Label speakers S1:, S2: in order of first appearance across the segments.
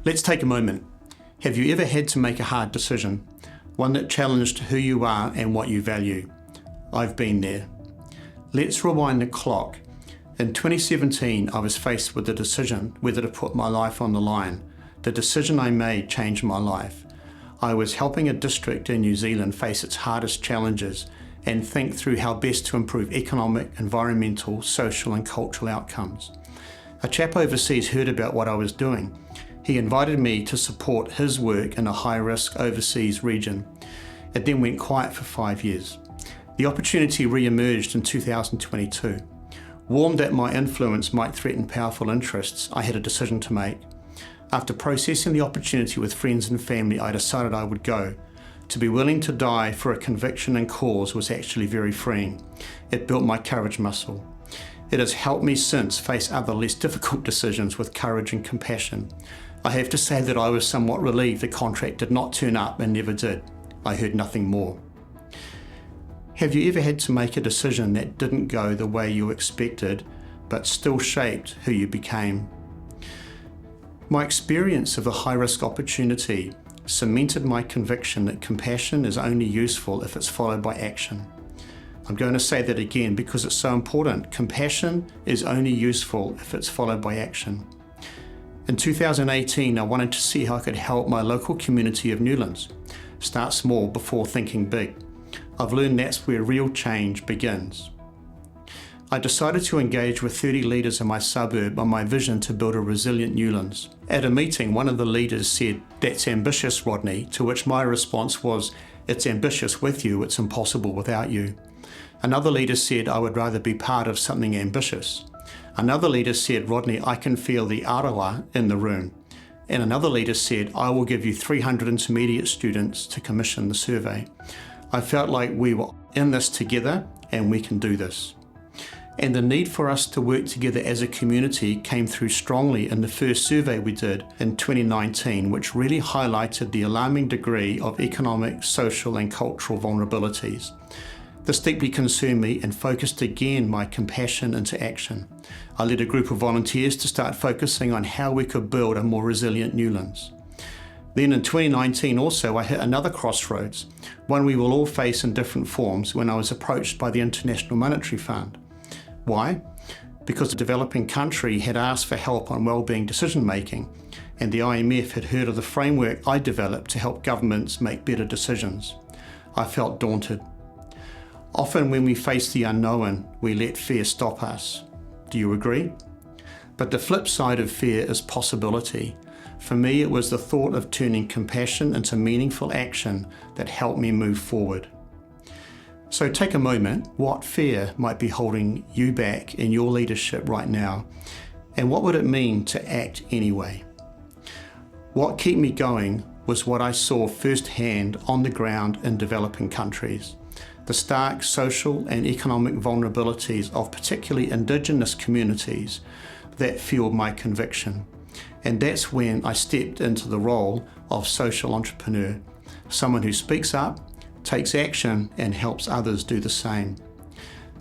S1: Let's take a moment. Have you ever had to make a hard decision? One that challenged who you are and what you value? I've been there. Let's rewind the clock. In 2017, I was faced with the decision whether to put my life on the line. The decision I made changed my life. I was helping a district in New Zealand face its hardest challenges and think through how best to improve economic, environmental, social and cultural outcomes. A chap overseas heard about what I was doing. He invited me to support his work in a high-risk overseas region. It then went quiet for 5 years. The opportunity re-emerged in 2022. Warned that my influence might threaten powerful interests, I had a decision to make. After processing the opportunity with friends and family, I decided I would go. To be willing to die for a conviction and cause was actually very freeing. It built my courage muscle. It has helped me since face other less difficult decisions with courage and compassion. I have to say that I was somewhat relieved the contract did not turn up and never did. I heard nothing more. Have you ever had to make a decision that didn't go the way you expected, but still shaped who you became? My experience of a high-risk opportunity cemented my conviction that compassion is only useful if it's followed by action. I'm going to say that again because it's so important. Compassion is only useful if it's followed by action. In 2018, I wanted to see how I could help my local community of Newlands. Start small before thinking big. I've learned that's where real change begins. I decided to engage with 30 leaders in my suburb on my vision to build a resilient Newlands. At a meeting, one of the leaders said, "That's ambitious, Rodney," to which my response was, "It's ambitious with you, it's impossible without you." Another leader said, "I would rather be part of something ambitious." Another leader said, "Rodney, I can feel the arawa in the room." And another leader said, "I will give you 300 intermediate students to commission the survey." I felt like we were in this together and we can do this. And the need for us to work together as a community came through strongly in the first survey we did in 2019, which really highlighted the alarming degree of economic, social and cultural vulnerabilities. This deeply concerned me and focused again my compassion into action. I led a group of volunteers to start focusing on how we could build a more resilient Newlands. Then in 2019 also I hit another crossroads, one we will all face in different forms, when I was approached by the International Monetary Fund. Why? Because the developing country had asked for help on wellbeing decision making, and the IMF had heard of the framework I developed to help governments make better decisions. I felt daunted. Often when we face the unknown, we let fear stop us. Do you agree? But the flip side of fear is possibility. For me, it was the thought of turning compassion into meaningful action that helped me move forward. So take a moment. What fear might be holding you back in your leadership right now? And what would it mean to act anyway? What kept me going was what I saw firsthand on the ground in developing countries. The stark social and economic vulnerabilities of particularly Indigenous communities that fueled my conviction. And that's when I stepped into the role of social entrepreneur, someone who speaks up, takes action and helps others do the same.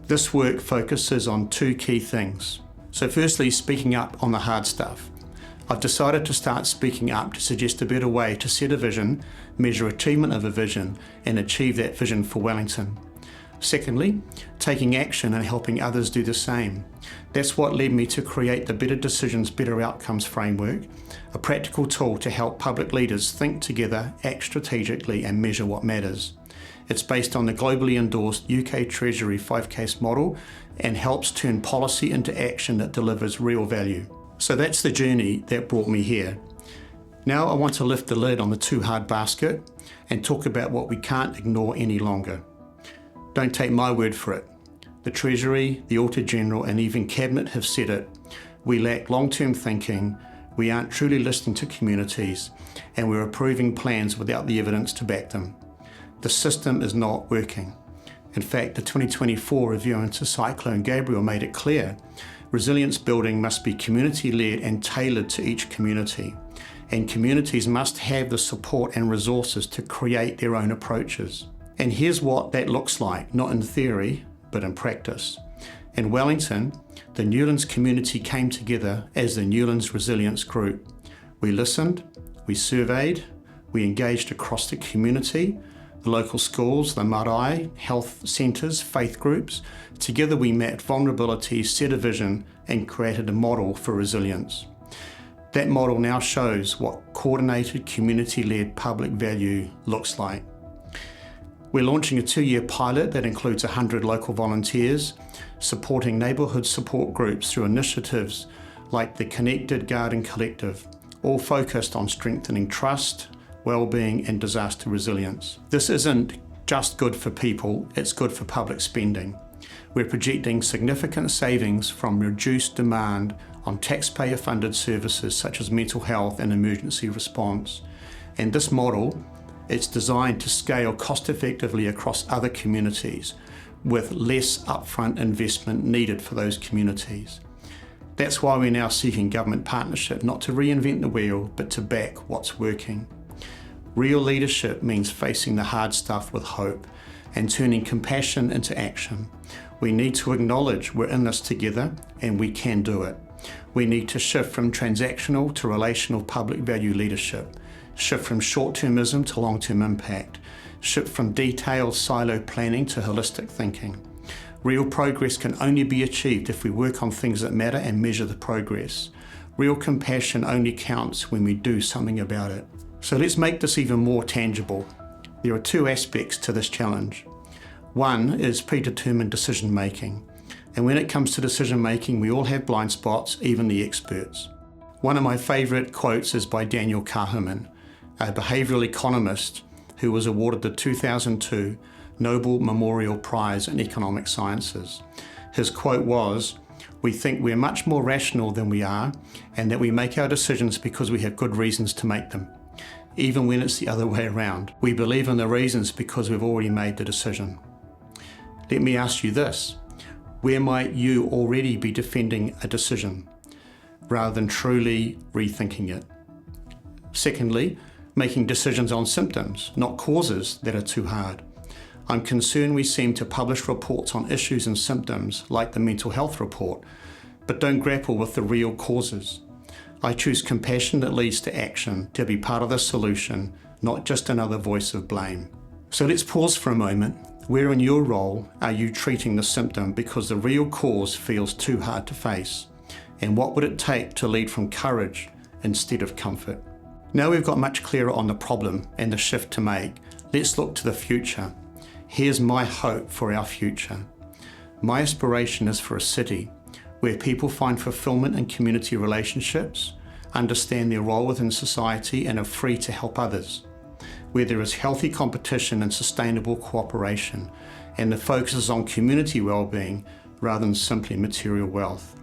S1: This work focuses on two key things. So firstly, speaking up on the hard stuff. I've decided to start speaking up to suggest a better way to set a vision, measure achievement of a vision and achieve that vision for Wellington. Secondly, taking action and helping others do the same. That's what led me to create the Better Decisions, Better Outcomes framework, a practical tool to help public leaders think together, act strategically and measure what matters. It's based on the globally endorsed UK Treasury 5-case model and helps turn policy into action that delivers real value. So that's the journey that brought me here. Now I want to lift the lid on the too hard basket and talk about what we can't ignore any longer. Don't take my word for it. The Treasury, the Auditor General and even Cabinet have said it. We lack long-term thinking, we aren't truly listening to communities, and we're approving plans without the evidence to back them. The system is not working. In fact, the 2024 review into Cyclone Gabrielle made it clear. Resilience building must be community-led and tailored to each community. And communities must have the support and resources to create their own approaches. And here's what that looks like, not in theory, but in practice. In Wellington, the Newlands community came together as the Newlands Resilience Group. We listened, we surveyed, we engaged across the community, the local schools, the marae, health centres, faith groups. Together we mapped vulnerabilities, set a vision and created a model for resilience. That model now shows what coordinated, community-led public value looks like. We're launching a 2-year pilot that includes 100 local volunteers, supporting neighbourhood support groups through initiatives like the Connected Garden Collective, all focused on strengthening trust, well-being and disaster resilience. This isn't just good for people, it's good for public spending. We're projecting significant savings from reduced demand on taxpayer-funded services such as mental health and emergency response. And this model, it's designed to scale cost-effectively across other communities with less upfront investment needed for those communities. That's why we're now seeking government partnership, not to reinvent the wheel, but to back what's working. Real leadership means facing the hard stuff with hope and turning compassion into action. We need to acknowledge we're in this together and we can do it. We need to shift from transactional to relational public value leadership, shift from short-termism to long-term impact, shift from detailed silo planning to holistic thinking. Real progress can only be achieved if we work on things that matter and measure the progress. Real compassion only counts when we do something about it. So let's make this even more tangible. There are 2 aspects to this challenge. One is predetermined decision making. And when it comes to decision making, we all have blind spots, even the experts. One of my favourite quotes is by Daniel Kahneman, a behavioural economist who was awarded the 2002 Nobel Memorial Prize in Economic Sciences. His quote was, "We think we're much more rational than we are, and that we make our decisions because we have good reasons to make them. Even when it's the other way around. We believe in the reasons because we've already made the decision." Let me ask you this. Where might you already be defending a decision rather than truly rethinking it? Secondly, making decisions on symptoms, not causes that are too hard. I'm concerned we seem to publish reports on issues and symptoms like the mental health report, but don't grapple with the real causes. I choose compassion that leads to action, to be part of the solution, not just another voice of blame. So let's pause for a moment. Where in your role are you treating the symptom because the real cause feels too hard to face? And what would it take to lead from courage instead of comfort? Now we've got much clearer on the problem and the shift to make, let's look to the future. Here's my hope for our future. My aspiration is for a city where people find fulfillment in community relationships, understand their role within society and are free to help others, where there is healthy competition and sustainable cooperation, and the focus is on community well-being rather than simply material wealth.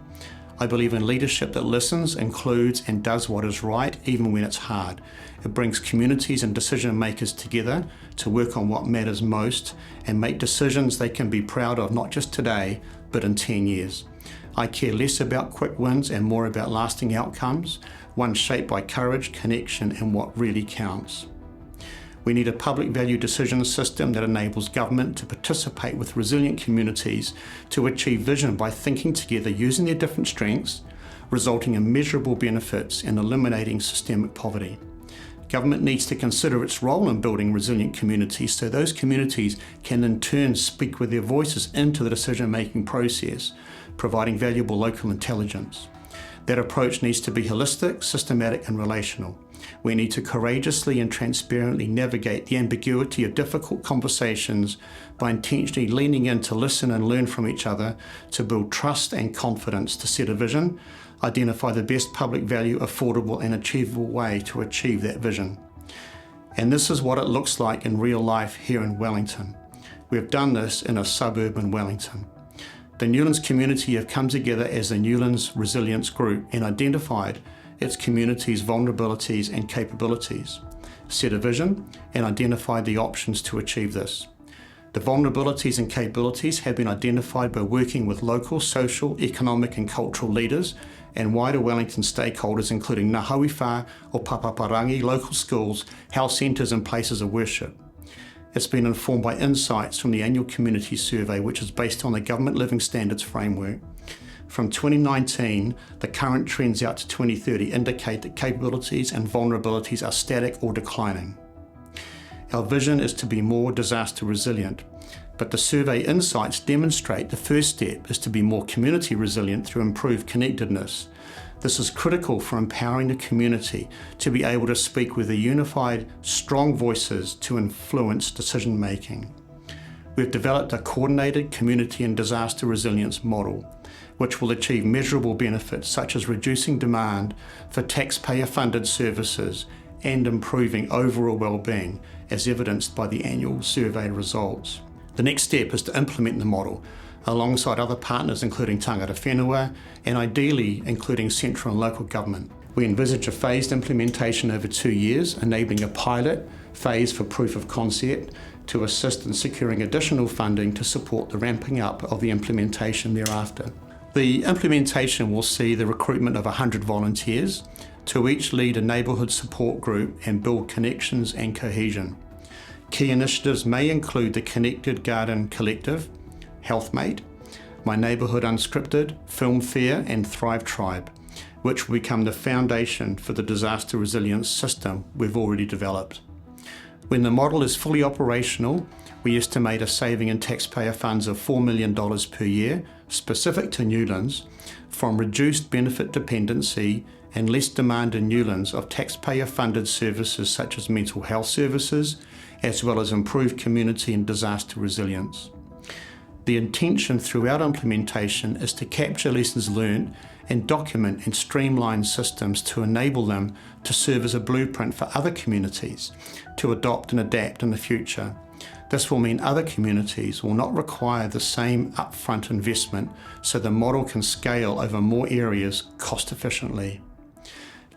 S1: I believe in leadership that listens, includes and does what is right even when it's hard. It brings communities and decision makers together to work on what matters most and make decisions they can be proud of not just today but in 10 years. I care less about quick wins and more about lasting outcomes, one shaped by courage, connection and what really counts. We need a public value decision system that enables government to participate with resilient communities to achieve vision by thinking together using their different strengths, resulting in measurable benefits and eliminating systemic poverty. Government needs to consider its role in building resilient communities so those communities can in turn speak with their voices into the decision-making process, providing valuable local intelligence. That approach needs to be holistic, systematic and relational. We need to courageously and transparently navigate the ambiguity of difficult conversations by intentionally leaning in to listen and learn from each other, to build trust and confidence, to set a vision, identify the best public value, affordable and achievable way to achieve that vision. And this is what it looks like in real life here in Wellington. We've done this in a suburb in Wellington. The Newlands community have come together as the Newlands Resilience Group and identified its community's vulnerabilities and capabilities, set a vision and identified the options to achieve this. The vulnerabilities and capabilities have been identified by working with local, social, economic and cultural leaders and wider Wellington stakeholders including Ngā Hauiwha o Papaparangi, local schools, health centres and places of worship. It's been informed by insights from the annual community survey which is based on the Government Living Standards framework. From 2019, the current trends out to 2030 indicate that capabilities and vulnerabilities are static or declining. Our vision is to be more disaster resilient, but the survey insights demonstrate the first step is to be more community resilient through improved connectedness. This is critical for empowering the community to be able to speak with a unified, strong voices to influence decision making. We've developed a coordinated community and disaster resilience model, which will achieve measurable benefits such as reducing demand for taxpayer-funded services and improving overall well-being, as evidenced by the annual survey results. The next step is to implement the model alongside other partners including tangata whenua and ideally including central and local government. We envisage a phased implementation over 2 years, enabling a pilot phase for proof of concept to assist in securing additional funding to support the ramping up of the implementation thereafter. The implementation will see the recruitment of 100 volunteers to each lead a neighbourhood support group and build connections and cohesion. Key initiatives may include the Connected Garden Collective, HealthMate, My Neighbourhood Unscripted, Film Fair and Thrive Tribe, which will become the foundation for the disaster resilience system we've already developed. When the model is fully operational, we estimate a saving in taxpayer funds of $4 million per year, specific to Newlands, from reduced benefit dependency and less demand in Newlands of taxpayer-funded services such as mental health services, as well as improved community and disaster resilience. The intention throughout implementation is to capture lessons learned and document and streamline systems to enable them to serve as a blueprint for other communities to adopt and adapt in the future. This will mean other communities will not require the same upfront investment, so the model can scale over more areas cost efficiently.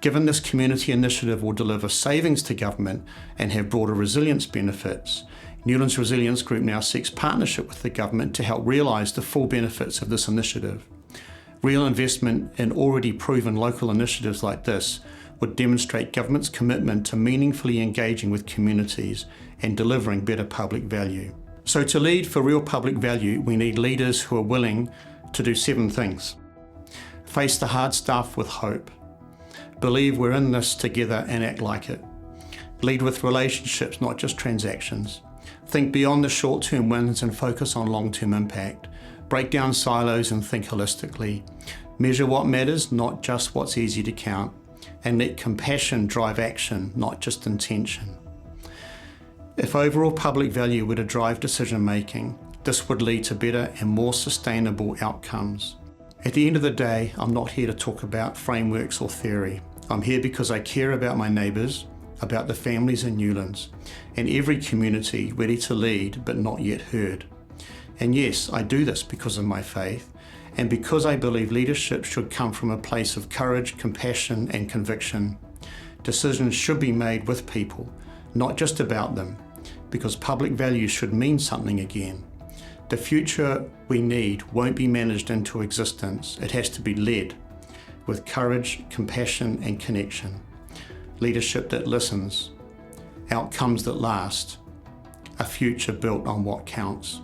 S1: Given this community initiative will deliver savings to government and have broader resilience benefits, Newlands Resilience Group now seeks partnership with the government to help realise the full benefits of this initiative. Real investment in already proven local initiatives like this would demonstrate government's commitment to meaningfully engaging with communities and delivering better public value. So to lead for real public value, we need leaders who are willing to do 7 things. Face the hard stuff with hope. Believe we're in this together and act like it. Lead with relationships, not just transactions. Think beyond the short-term wins and focus on long-term impact. Break down silos and think holistically. Measure what matters, not just what's easy to count. And let compassion drive action, not just intention. If overall public value were to drive decision making, this would lead to better and more sustainable outcomes. At the end of the day, I'm not here to talk about frameworks or theory. I'm here because I care about my neighbours, about the families in Newlands, and every community ready to lead but not yet heard. And yes, I do this because of my faith, and because I believe leadership should come from a place of courage, compassion and conviction. Decisions should be made with people, not just about them, because public values should mean something again. The future we need won't be managed into existence. It has to be led with courage, compassion and connection. Leadership that listens, outcomes that last, a future built on what counts.